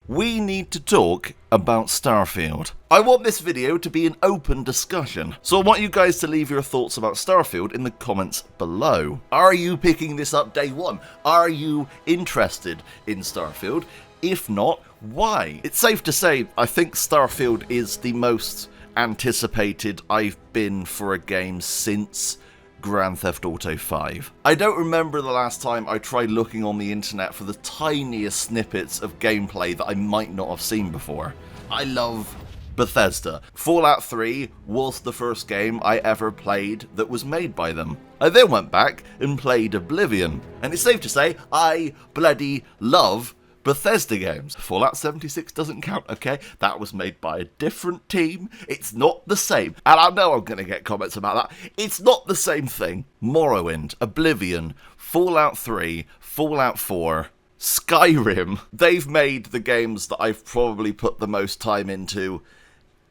We need to talk about Starfield. I want this video to be an open discussion, so I want you guys to leave your thoughts about Starfield in the comments below. Are you picking this up day one? Are you interested in Starfield? If not, why? It's safe to say I think Starfield is the most anticipated I've been for a game since Grand Theft Auto 5. I don't remember the last time I tried looking on the internet for the tiniest snippets of gameplay that I might not have seen before. I love Bethesda. Fallout 3 was the first game I ever played that was made by them. I then went back and played Oblivion, and it's safe to say I bloody love Bethesda games. Fallout 76 doesn't count, okay? That was made by a different team. It's not the same. And I know I'm going to get comments about that. It's not the same thing. Morrowind, Oblivion, Fallout 3, Fallout 4, Skyrim. They've made the games that I've probably put the most time into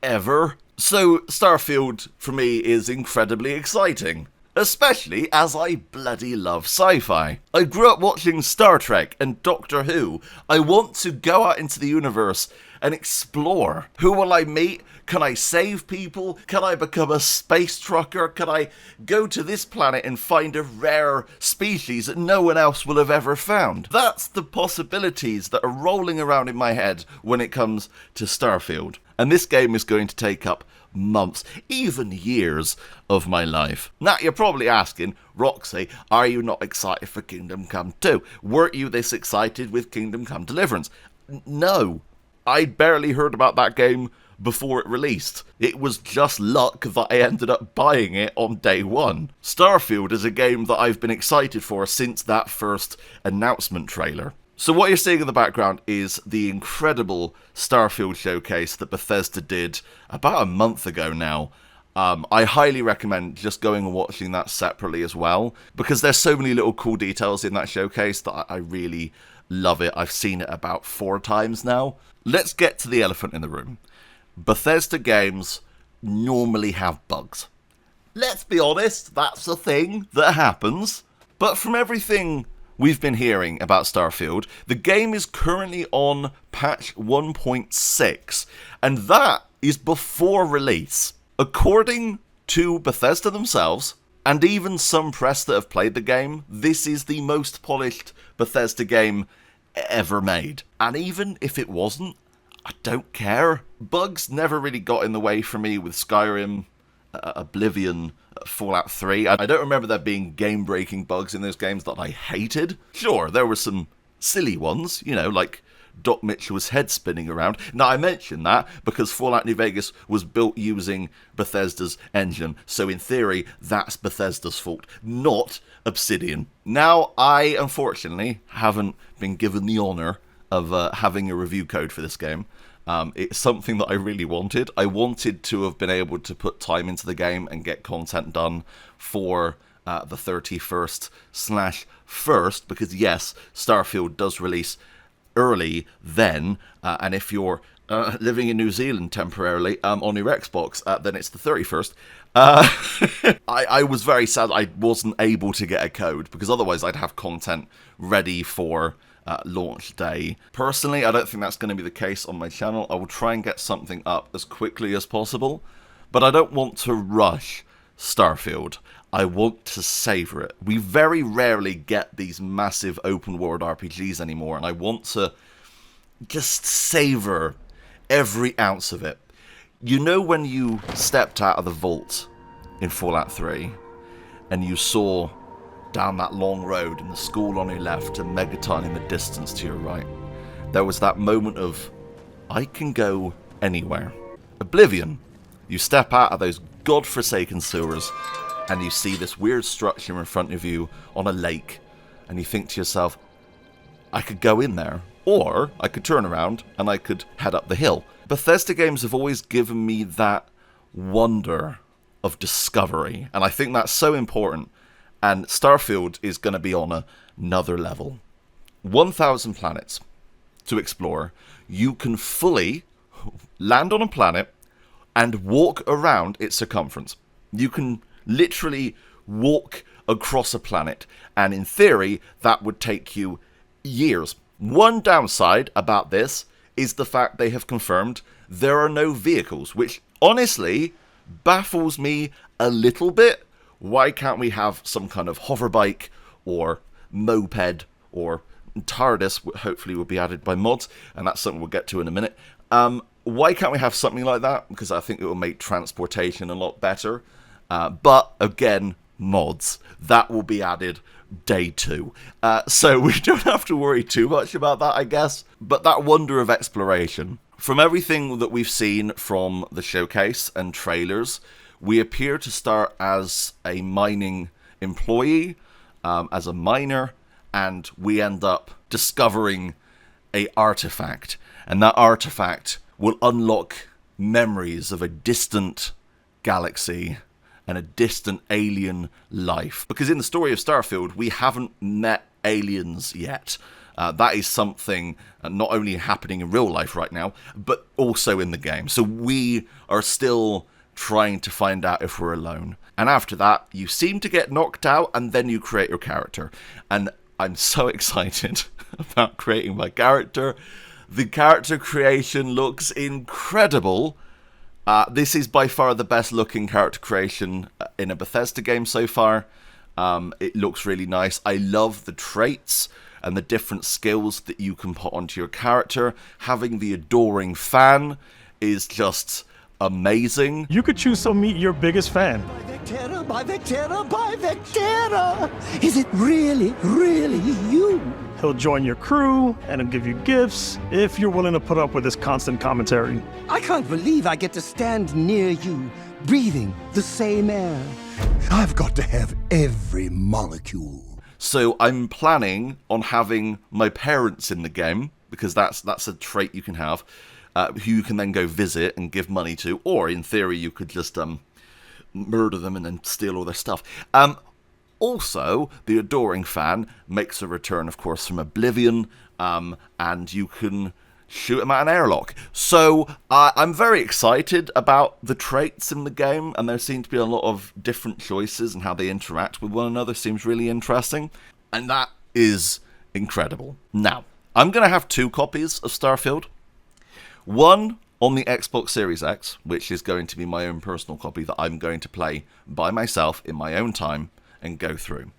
ever. So Starfield, for me, is incredibly exciting. Especially as I bloody love sci-fi. I grew up watching Star Trek and Doctor Who. I want to go out into the universe and explore. Who will I meet? Can I save people? Can I become a space trucker? Can I go to this planet and find a rare species that no one else will have ever found? That's the possibilities that are rolling around in my head when it comes to Starfield. And this game is going to take up months, even years of my life. Now, you're probably asking, Roxy, are you not excited for Kingdom Come 2? Weren't you this excited with Kingdom Come Deliverance? No. I barely heard about that game before it released. It was just luck that I ended up buying it on day one. Starfield is a game that I've been excited for since that first announcement trailer. So what you're seeing in the background is the incredible Starfield showcase that Bethesda did about a month ago now. I highly recommend just going and watching that separately as well, because there's so many little cool details in that showcase that I really love it. I've seen it about 4 times now. Let's get to the elephant in the room. Bethesda games normally have bugs. Let's be honest, that's a thing that happens. But from everything we've been hearing about Starfield, the game is currently on patch 1.6, and that is before release. According to Bethesda themselves, and even some press that have played the game, this is the most polished Bethesda game ever made. And even if it wasn't, I don't care. Bugs never really got in the way for me with Skyrim, Oblivion, Fallout 3. I don't remember there being game-breaking bugs in those games that I hated. Sure, there were some silly ones, you know, like Doc Mitchell's head spinning around. Now, I mention that because Fallout New Vegas was built using Bethesda's engine, so in theory, that's Bethesda's fault, not Obsidian. Now, I, unfortunately, haven't been given the honour of having a review code for this game. It's something that I really wanted. I wanted to have been able to put time into the game and get content done for the 31st/1st, because yes, Starfield does release early then, and if you're living in New Zealand temporarily on your Xbox, then it's the 31st. I was very sad I wasn't able to get a code, because otherwise I'd have content ready for launch day. Personally, I don't think that's going to be the case on my channel. I will try and get something up as quickly as possible, but I don't want to rush Starfield. I want to savor it. We very rarely get these massive open world RPGs anymore, and I want to just savor every ounce of it. You know when you stepped out of the vault in Fallout 3 and you saw down that long road and the school on your left and Megaton in the distance to your right, there was that moment of, I can go anywhere. Oblivion, you step out of those godforsaken sewers and you see this weird structure in front of you on a lake, and you think to yourself, I could go in there, or I could turn around and I could head up the hill. Bethesda games have always given me that wonder of discovery, and I think that's so important. And Starfield is going to be on another level. 1,000 planets to explore. You can fully land on a planet and walk around its circumference. You can literally walk across a planet, and in theory, that would take you years. One downside about this is the fact they have confirmed there are no vehicles, which honestly baffles me a little bit. Why can't we have some kind of hoverbike or moped or TARDIS, hopefully will be added by mods, and that's something we'll get to in a minute. Why can't we have something like that? Because I think it will make transportation a lot better. But again, mods. That will be added day 2. So we don't have to worry too much about that, I guess. But that wonder of exploration. From everything that we've seen from the showcase and trailers, we appear to start as a mining employee, as a miner, and we end up discovering a artifact. And that artifact will unlock memories of a distant galaxy and a distant alien life. Because in the story of Starfield, we haven't met aliens yet. That is something not only happening in real life right now, but also in the game. So we are still trying to find out if we're alone. And after that, you seem to get knocked out, and then you create your character. And I'm so excited about creating my character. The character creation looks incredible. This is by far the best looking character creation in a Bethesda game so far. It looks really nice. I love the traits and the different skills that you can put onto your character. Having the adoring fan is just amazing. You could choose to meet your biggest fan. By Vectera, by Vectera, by Vectera! Is it really, really you? He'll join your crew, and he'll give you gifts, if you're willing to put up with his constant commentary. I can't believe I get to stand near you, breathing the same air. I've got to have every molecule. So I'm planning on having my parents in the game, because that's a trait you can have, who you can then go visit and give money to, or in theory you could just murder them and then steal all their stuff. Also, the adoring fan makes a return, of course, from Oblivion, and you can shoot him at an airlock. So I'm very excited about the traits in the game, and there seem to be a lot of different choices, and how they interact with one another seems really interesting, and that is incredible. Now, I'm going to have 2 copies of Starfield. One on the Xbox Series X, which is going to be my own personal copy that I'm going to play by myself in my own time and go through.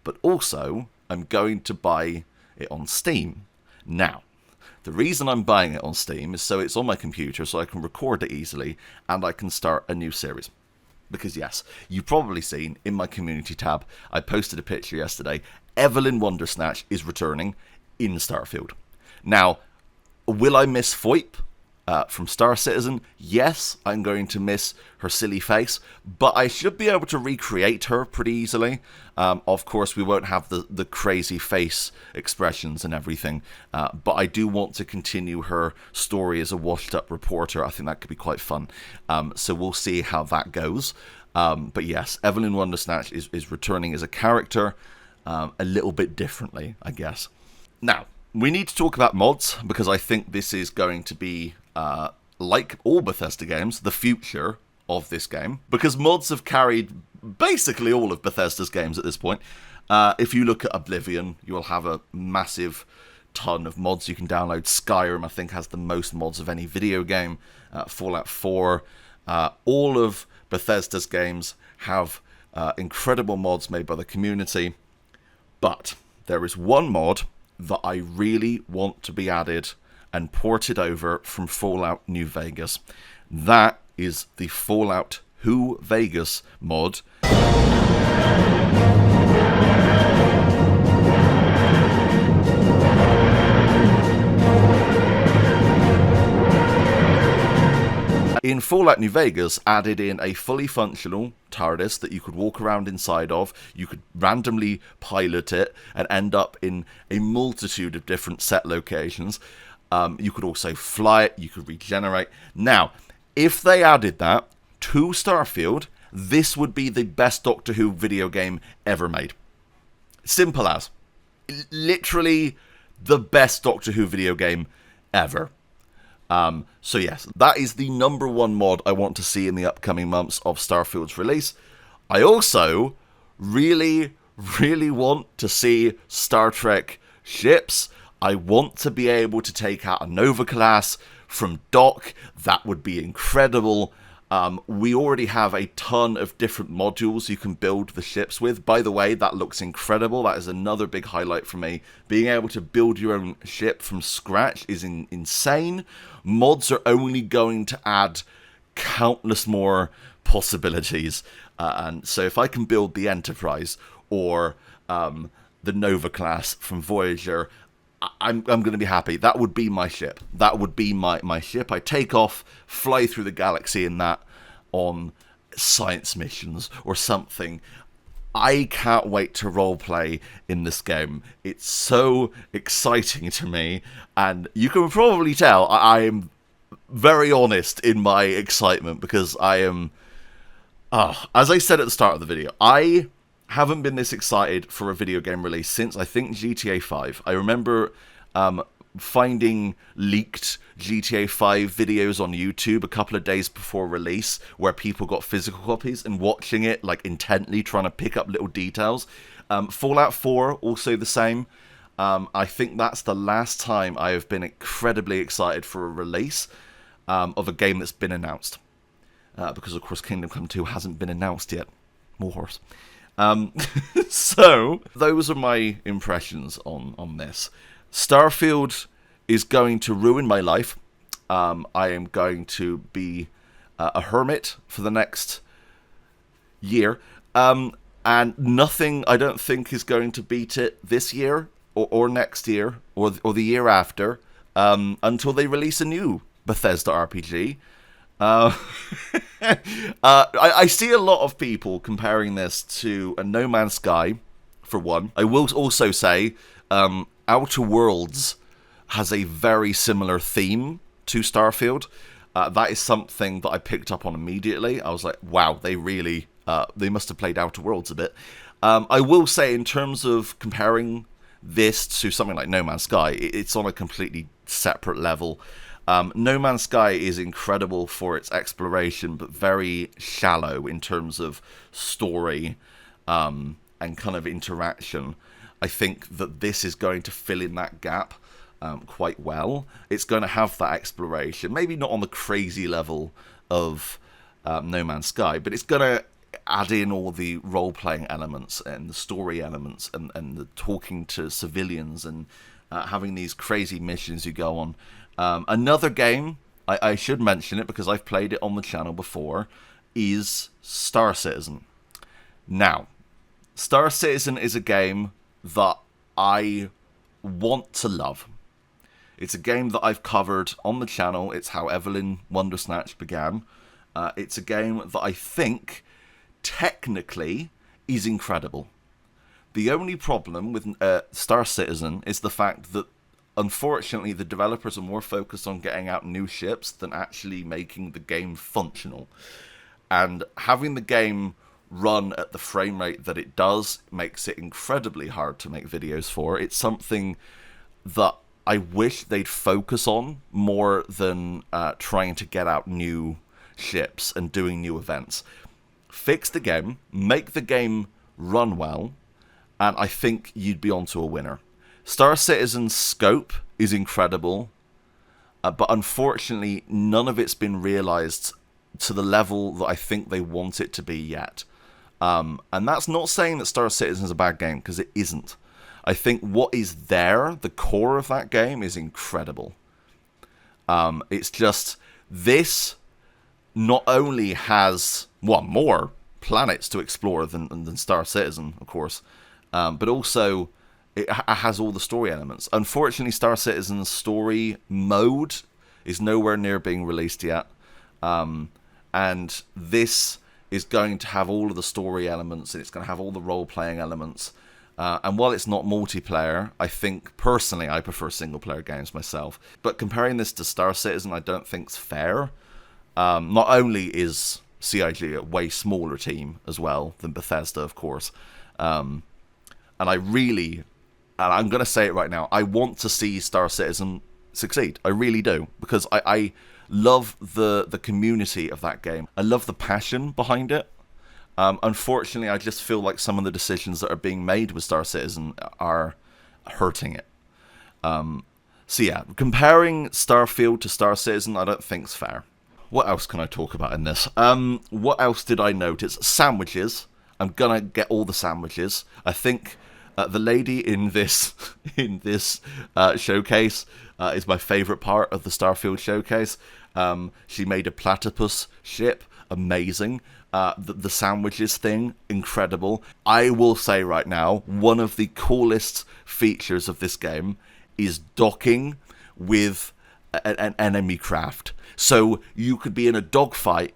But also, I'm going to buy it on Steam. Now, the reason I'm buying it on Steam is so it's on my computer, so I can record it easily, and I can start a new series. Because yes, you've probably seen in my community tab, I posted a picture yesterday, Evelyn Wondersnatch is returning in Starfield. Now, will I miss Foyp from Star Citizen? Yes, I'm going to miss her silly face, but I should be able to recreate her pretty easily. Of course, we won't have the crazy face expressions and everything, but I do want to continue her story as a washed-up reporter. I think that could be quite fun. So we'll see how that goes. But yes, Evelyn Wondersnatch is returning as a character, a little bit differently, I guess. Now, we need to talk about mods, because I think this is going to be, like all Bethesda games, the future of this game. Because mods have carried basically all of Bethesda's games at this point. If you look at Oblivion, you'll have a massive ton of mods you can download. Skyrim, I think, has the most mods of any video game. Fallout 4. All of Bethesda's games have incredible mods made by the community. But there is one mod that I really want to be added and ported over from Fallout New Vegas. That is the Fallout Who Vegas mod. In Fallout New Vegas, added in a fully functional TARDIS that you could walk around inside of. You could randomly pilot it and end up in a multitude of different set locations. You could also fly it, you could regenerate. Now, if they added that to Starfield, this would be the best Doctor Who video game ever made. Simple as. Literally the best Doctor Who video game ever. So yes, that is the #1 mod I want to see in the upcoming months of Starfield's release. I also really want to see Star Trek ships. I want to be able to take out a Nova class from dock. That would be incredible. We already have a ton of different modules you can build the ships with. By the way, that looks incredible. That is another big highlight for me. Being able to build your own ship from scratch is insane. Mods are only going to add countless more possibilities. And so if I can build the Enterprise or the Nova class from Voyager, I'm going to be happy. That would be my ship. That would be my ship. I take off, fly through the galaxy in that on science missions or something. I can't wait to roleplay in this game. It's so exciting to me, and you can probably tell I am very honest in my excitement, because I am, as I said at the start of the video, I haven't been this excited for a video game release since, I think, GTA 5. I remember finding leaked GTA 5 videos on YouTube a couple of days before release where people got physical copies and watching it like intently, trying to pick up little details. Fallout 4, also the same. I think that's the last time I have been incredibly excited for a release of a game that's been announced. Because, of course, Kingdom Come 2 hasn't been announced yet. More horse. So, those are my impressions on this. Starfield is going to ruin my life. I am going to be a hermit for the next year. And nothing, I don't think, is going to beat it this year, or next year, or the year after, until they release a new Bethesda RPG. I see a lot of people comparing this to a No Man's Sky, for one. I will also say, Outer Worlds has a very similar theme to Starfield. That is something that I picked up on immediately. I was like, wow, they really, they must have played Outer Worlds a bit. I will say, in terms of comparing this to something like No Man's Sky, it's on a completely separate level. No Man's Sky is incredible for its exploration, but very shallow in terms of story and kind of interaction. I think that this is going to fill in that gap quite well. It's going to have that exploration, maybe not on the crazy level of No Man's Sky, but it's going to add in all the role-playing elements and the story elements and the talking to civilians and having these crazy missions you go on. Another game, I should mention it because I've played it on the channel before, is Star Citizen. Now, Star Citizen is a game that I want to love. It's a game that I've covered on the channel. It's how Evelyn Wondersnatch began. It's a game that I think, technically, is incredible. The only problem with Star Citizen is the fact that, unfortunately, the developers are more focused on getting out new ships than actually making the game functional. And having the game run at the frame rate that it does makes it incredibly hard to make videos for. It's something that I wish they'd focus on more than trying to get out new ships and doing new events. Fix the game, make the game run well, and I think you'd be onto a winner. Star Citizen's scope is incredible, but unfortunately none of it's been realized to the level that I think they want it to be yet. And that's not saying that Star Citizen is a bad game, because it isn't. I think what is there, the core of that game, is incredible. It's just, this not only has, well, more planets to explore than Star Citizen, of course, but also it has all the story elements. Unfortunately, Star Citizen's story mode is nowhere near being released yet. And this is going to have all of the story elements, and it's going to have all the role-playing elements. And while it's not multiplayer, I think, personally, I prefer single-player games myself. But comparing this to Star Citizen, I don't think it's fair. Not only is CIG a way smaller team as well than Bethesda, of course. And I really, and I'm going to say it right now, I want to see Star Citizen succeed. I really do. Because I love the community of that game. I love the passion behind it. Unfortunately, I just feel like some of the decisions that are being made with Star Citizen are hurting it. So yeah, comparing Starfield to Star Citizen, I don't think's fair. What else can I talk about in this? What else did I notice? Sandwiches. I'm gonna get all the sandwiches. I think the lady in this showcase is my favourite part of the Starfield showcase. She made a platypus ship. Amazing. The sandwiches thing, incredible. I will say right now, one of the coolest features of this game is docking with an enemy craft. So you could be in a dogfight,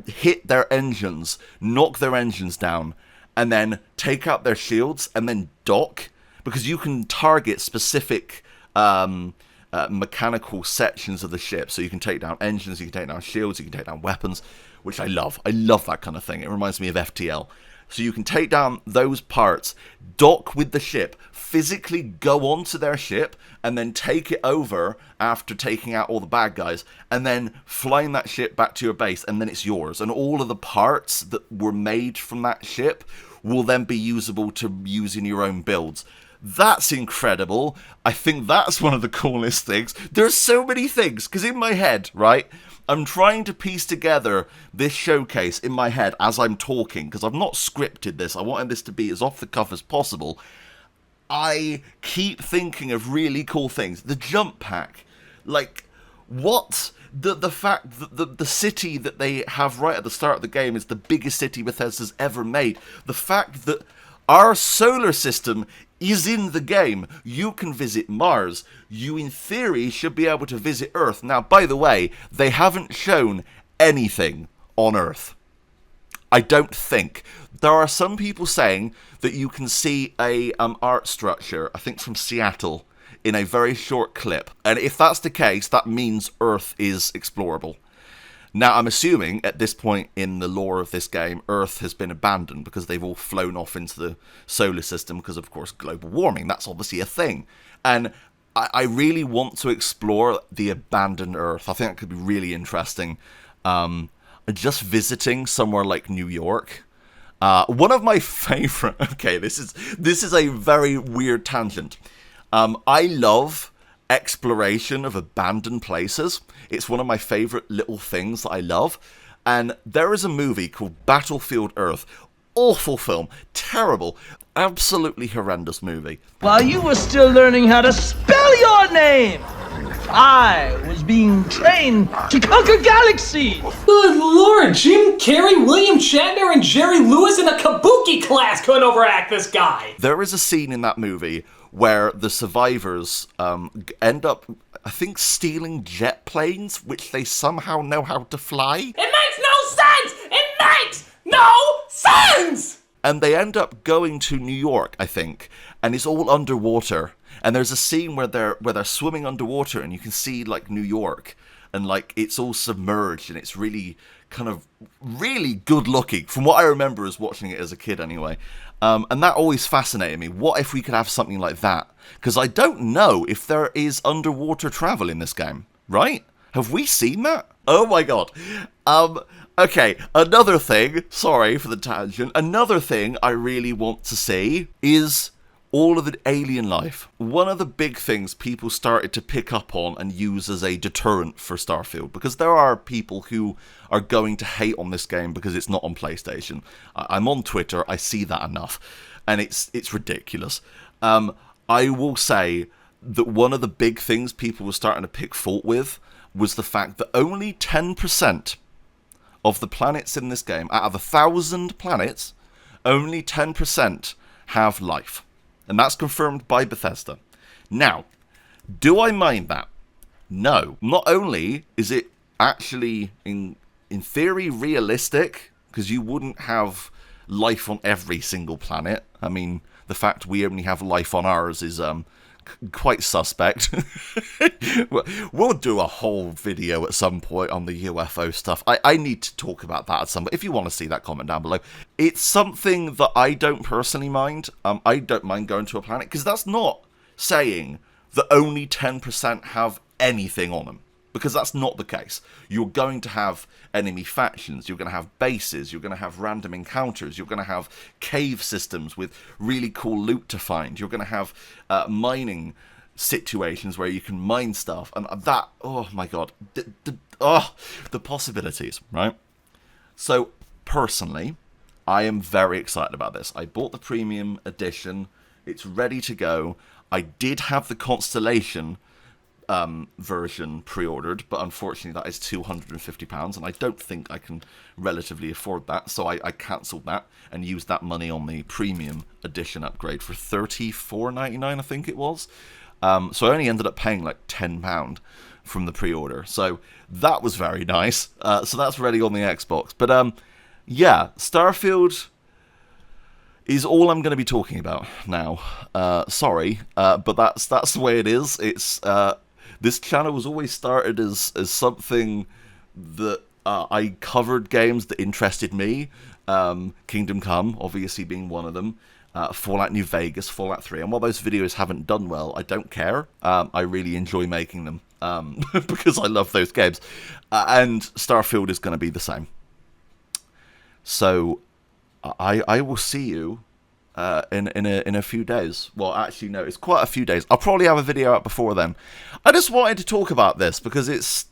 hit their engines, knock their engines down, and then take out their shields and then dock, because you can target specific mechanical sections of the ship. So you can take down engines, you can take down shields, you can take down weapons, which I love. I love that kind of thing. It reminds me of FTL. So you can take down those parts, dock with the ship, physically go onto their ship, and then take it over after taking out all the bad guys, and then flying that ship back to your base, and then it's yours. And all of the parts that were made from that ship will then be usable to use in your own builds. That's incredible. I think that's one of the coolest things. There's so many things, because in my head, right, I'm trying to piece together this showcase in my head as I'm talking, because I've not scripted this. I wanted this to be as off the cuff as possible. I keep thinking of really cool things. The jump pack. Like, what? The fact that the city that they have right at the start of the game is the biggest city Bethesda's ever made. The fact that our solar system is in the game. You can visit Mars. You, in theory, should be able to visit Earth. Now, by the way, they haven't shown anything on Earth. I don't think. There are some people saying that you can see a art structure, I think from Seattle, in a very short clip. And if that's the case, that means Earth is explorable. Now, I'm assuming at this point in the lore of this game, Earth has been abandoned because they've all flown off into the solar system because, of course, global warming. That's obviously a thing. And I really want to explore the abandoned Earth. I think that could be really interesting. Just visiting somewhere like New York. One of my favorite... Okay, this is a very weird tangent. I love exploration of abandoned places. It's one of my favorite little things that I love. And there is a movie called Battlefield Earth. Awful film. Terrible. Absolutely horrendous movie. While you were still learning how to spell your name, I was being trained to conquer galaxies. Good Lord, Jim Carrey, William Shatner, and Jerry Lewis in a kabuki class couldn't overact this guy. There is a scene in that movie where the survivors end up, I think, stealing jet planes, which they somehow know how to fly. It makes no sense! It makes no sense! And they end up going to New York, I think, and it's all underwater. And there's a scene where they're swimming underwater, and you can see like New York, and like it's all submerged, and it's really kind of really good looking, from what I remember as watching it as a kid anyway. And that always fascinated me. What if we could have something like that? Because I don't know if there is underwater travel in this game, right? Have we seen that? Oh my god. Okay, another thing, sorry for the tangent, another thing I really want to see is all of the alien life. One of the big things people started to pick up on and use as a deterrent for Starfield, because there are people who are going to hate on this game because it's not on PlayStation. I'm on Twitter, I see that enough, and it's ridiculous. I will say that one of the big things people were starting to pick fault with was the fact that only 10% of the planets in this game, out of 1,000 planets, only 10% have life. And that's confirmed by Bethesda. Now, do I mind that? No. Not only is it actually, in theory, realistic, because you wouldn't have life on every single planet. I mean, the fact we only have life on ours is quite suspect. We'll do a whole video at some point on the UFO stuff. I need to talk about that at some point. If you want to see that, comment down below. It's something that I don't personally mind. I don't mind going to a planet, because that's not saying that only 10% have anything on them, because that's not the case. You're going to have enemy factions, you're going to have bases, you're going to have random encounters, you're going to have cave systems with really cool loot to find, you're going to have mining situations where you can mine stuff, and that, oh my god, the possibilities, right? So, personally, I am very excited about this. I bought the premium edition. It's ready to go. I did have the Constellation version pre-ordered, but unfortunately that is £250, and I don't think I can relatively afford that, so I cancelled that and used that money on the premium edition upgrade for $34.99, I think it was. So I only ended up paying like £10 from the pre-order, so that was very nice. So that's ready on the Xbox. But yeah, Starfield is all I'm going to be talking about now. Sorry, but that's the way it is. It's this channel was always started as something that I covered games that interested me. Kingdom Come, obviously, being one of them. Fallout New Vegas, Fallout 3. And while those videos haven't done well, I don't care. I really enjoy making them because I love those games. And Starfield is going to be the same. So I will see you in a few days. Well, actually, no, it's quite a few days. I'll probably have a video out before then. I just wanted to talk about this because it's...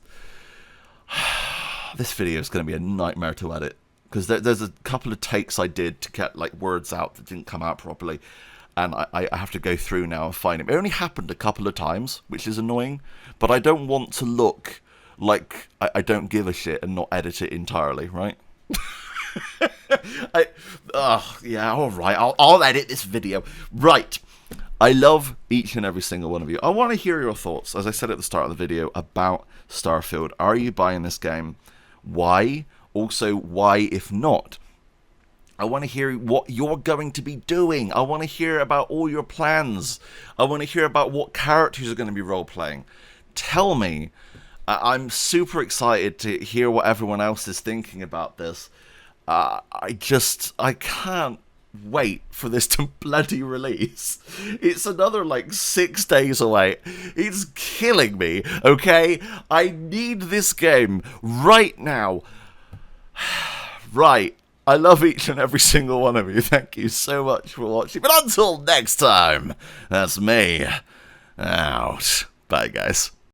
this video is going to be a nightmare to edit. Because there's a couple of takes I did to get like words out that didn't come out properly. And I have to go through now and find it. It only happened a couple of times, which is annoying. But I don't want to look like I don't give a shit and not edit it entirely, right? Yeah, alright, I'll edit this video. Right, I love each and every single one of you. I want to hear your thoughts, as I said at the start of the video, about Starfield. Are you buying this game? Why? Also, why if not? I want to hear what you're going to be doing. I want to hear about all your plans. I want to hear about what characters are going to be role-playing. Tell me. I'm super excited to hear what everyone else is thinking about this. I can't wait for this to bloody release. It's another like 6 days away. It's killing me, okay? I need this game right now. Right. I love each and every single one of you. Thank you so much for watching. But until next time, that's me out. Bye, guys.